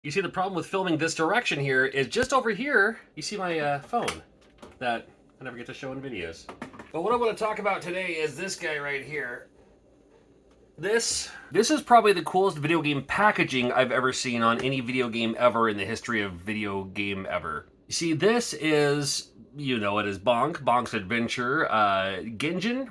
You see, the problem with filming this direction here is just over here, you see my phone that I never get to show in videos. But what I want to talk about today is this guy right here. This is probably the coolest video game packaging I've ever seen on any video game ever in the history of video game ever. You see, this is, you know it as Bonk, Bonk's Adventure, Genjin,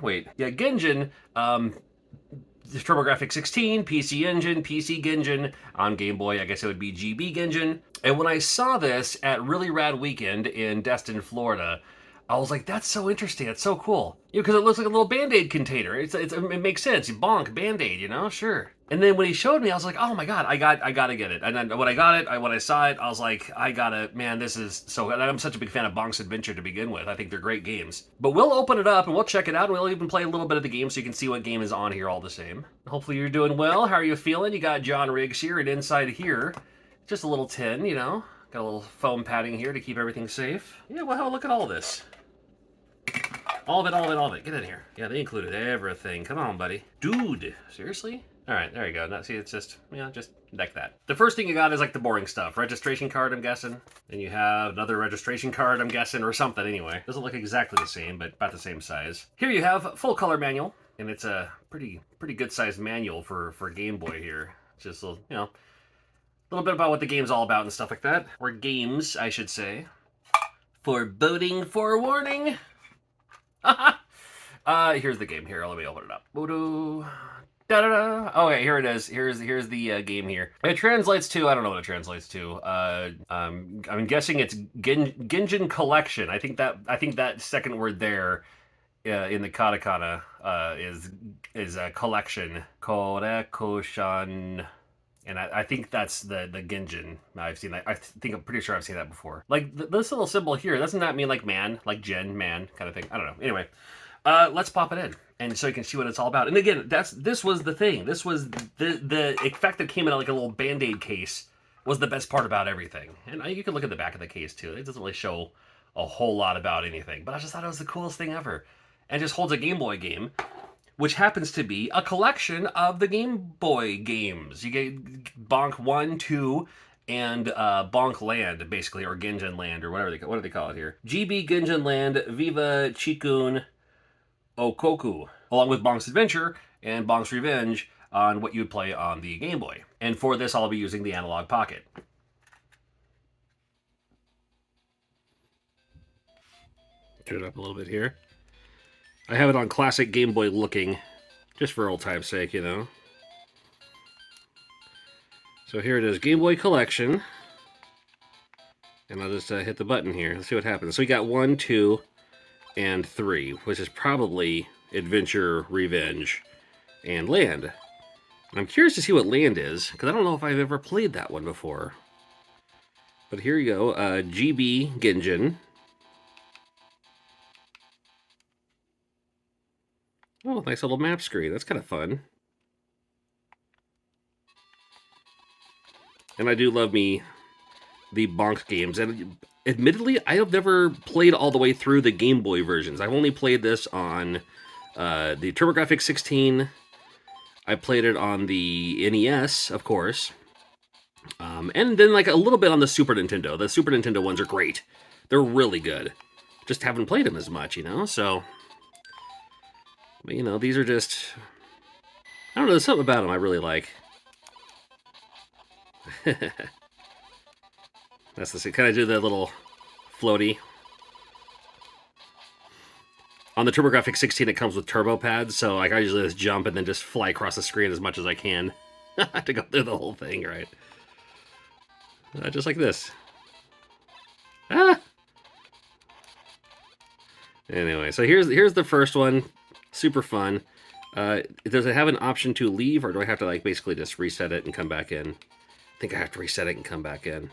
TurboGrafx 16, PC Engine, PC Genjin. On Game Boy, I guess it would be GB Genjin. And when I saw this at Really Rad Weekend in Destin, Florida, I was like, that's so interesting. That's so cool. Because it looks like a little Band-Aid container. It makes sense. Bonk, Band-Aid, sure. And then when he showed me, I was like, oh my God, I gotta get it. And then when I got it, when I saw it, I was like, man, this is so, and I'm such a big fan of Bonk's Adventure to begin with. I think they're great games. But we'll open it up and we'll check it out, and we'll even play a little bit of the game so you can see what game is on here all the same. Hopefully you're doing well. How are you feeling? You got John Riggs here, and inside here, just a little tin, got a little foam padding here to keep everything safe. Yeah, well, look at all this. All of it. Get in here. Yeah, they included everything. Come on, buddy. Dude, seriously? All right, there you go. Now, see, it's just, just like that. The first thing you got is like the boring stuff. Registration card, I'm guessing. Then you have another registration card, I'm guessing, or something anyway. Doesn't look exactly the same, but about the same size. Here you have full color manual, and it's a pretty good sized manual for Game Boy here. Just a little bit about what the game's all about and stuff like that. Or games, I should say. Foreboding, forewarning. Here's the game here. Let me open it up. Okay, here it is. Here's the game here. It translates to, I don't know what it translates to. I'm guessing it's Genjin Collection. I think that second word there in the katakana is a collection. Korekoshan. And I think that's the Genjin. I've seen that. I'm pretty sure I've seen that before. Like this little symbol here, doesn't that mean like man, like Gen, man kind of thing? I don't know. Anyway, let's pop it in, and so you can see what it's all about. And again, this was the thing. This was the effect that came in like a little Band-Aid case was the best part about everything. And you can look at the back of the case too. It doesn't really show a whole lot about anything, but I just thought it was the coolest thing ever. And it just holds a Game Boy game, which happens to be a collection of the Game Boy games. You get Bonk 1, 2, and Bonk Land, basically, or Genjin Land, or what do they call it here? GB Genjin Land, Viva Chikun Okoku, along with Bonk's Adventure and Bonk's Revenge on what you would play on the Game Boy. And for this, I'll be using the Analog Pocket. Turn it up a little bit here. I have it on classic Game Boy looking, just for old time's sake, So here it is, Game Boy Collection. And I'll just hit the button here. Let's see what happens. So we got 1, 2, and 3, which is probably Adventure, Revenge, and Land. And I'm curious to see what Land is, because I don't know if I've ever played that one before. But here you go, GB Genjin. Oh, nice little map screen. That's kind of fun. And I do love me the Bonk games. And admittedly, I have never played all the way through the Game Boy versions. I've only played this on the TurboGrafx 16. I played it on the NES, of course. And then like a little bit on the Super Nintendo. The Super Nintendo ones are great. They're really good. Just haven't played them as much, so... But, these are just... I don't know, there's something about them I really like. That's the... Can I do the little floaty? On the TurboGrafx 16, it comes with turbo pads, so I usually just jump and then just fly across the screen as much as I can. To go through the whole thing, right? Just like this. Ah! Anyway, so here's the first one. Super fun. Does it have an option to leave, or do I have to basically just reset it and come back in? I think I have to reset it and come back in.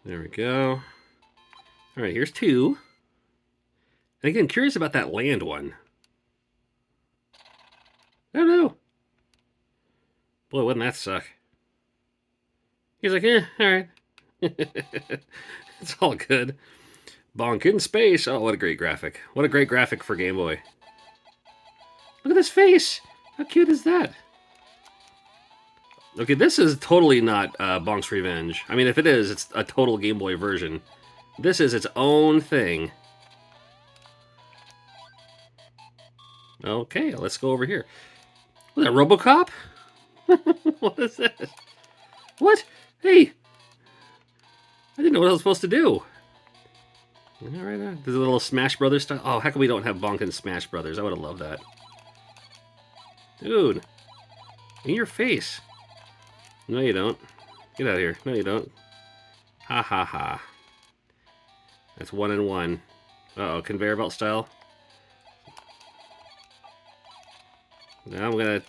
There we go. All right, here's 2. And again, curious about that Land one. I don't know. Boy, wouldn't that suck? He's like, all right. It's all good. Bonk in space. Oh, what a great graphic. What a great graphic for Game Boy. Look at this face. How cute is that? Okay, this is totally not Bonk's Revenge. I mean, if it is, it's a total Game Boy version. This is its own thing. Okay, let's go over here. Was that RoboCop? What is this? What? Hey! I didn't know what I was supposed to do. All right, there's a little Smash Brothers style. Oh, how come we don't have Bonk and Smash Brothers? I would have loved that. Dude. In your face. No, you don't. Get out of here. No, you don't. Ha ha ha. That's 1 and 1. Uh-oh, conveyor belt style. Now I'm gonna...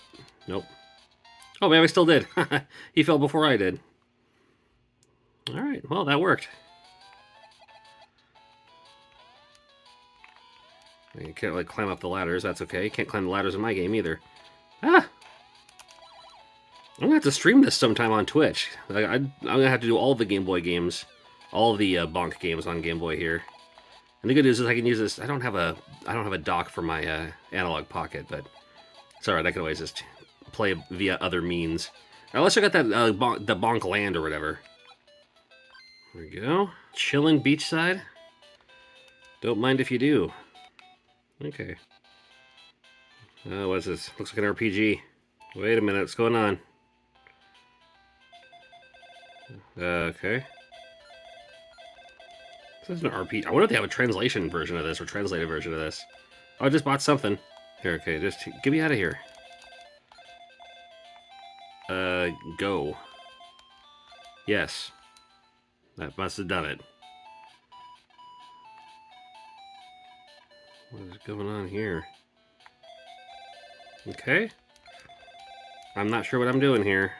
Nope. Oh, man, I still did. He fell before I did. Alright, well, that worked. You can't, like, climb up the ladders. That's okay. You can't climb the ladders in my game, either. Ah! I'm gonna have to stream this sometime on Twitch. I'm gonna have to do all the Game Boy games. All the Bonk games on Game Boy here. And the good news is I can use this. I don't have a dock for my analog pocket, but it's alright. I can always just play via other means. Now let's check out that the Bonk Land or whatever. There we go. Chillin' beachside. Don't mind if you do. Okay. What is this? Looks like an RPG. Wait a minute. What's going on? Okay. This is an RPG. I wonder if they have a translation version of this or translated version of this. Oh, I just bought something. Here, okay, just get me out of here. Go. Yes. That must have done it. What is going on here? Okay. I'm not sure what I'm doing here.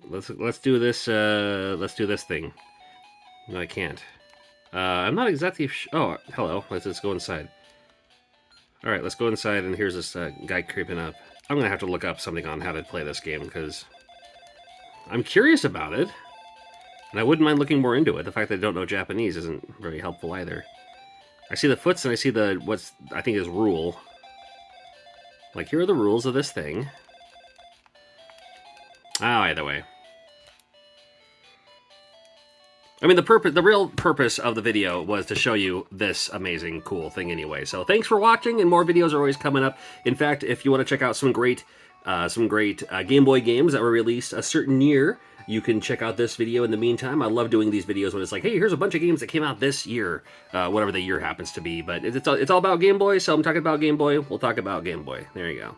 Let's do this. Let's do this thing. No, I can't. I'm not exactly. Oh, hello. Let's just go inside. All right, let's go inside. And here's this guy creeping up. I'm gonna have to look up something on how to play this game because I'm curious about it, and I wouldn't mind looking more into it. The fact that I don't know Japanese isn't very helpful either. I see the foots and I see the what's I think is rule. Like, here are the rules of this thing. Oh, either way. I mean, the real purpose of the video was to show you this amazing, cool thing anyway. So thanks for watching, and more videos are always coming up. In fact, if you want to check out some great Game Boy games that were released a certain year, you can check out this video in the meantime. I love doing these videos when it's like, hey, here's a bunch of games that came out this year, whatever the year happens to be. But it's all about Game Boy, so I'm talking about Game Boy. We'll talk about Game Boy. There you go.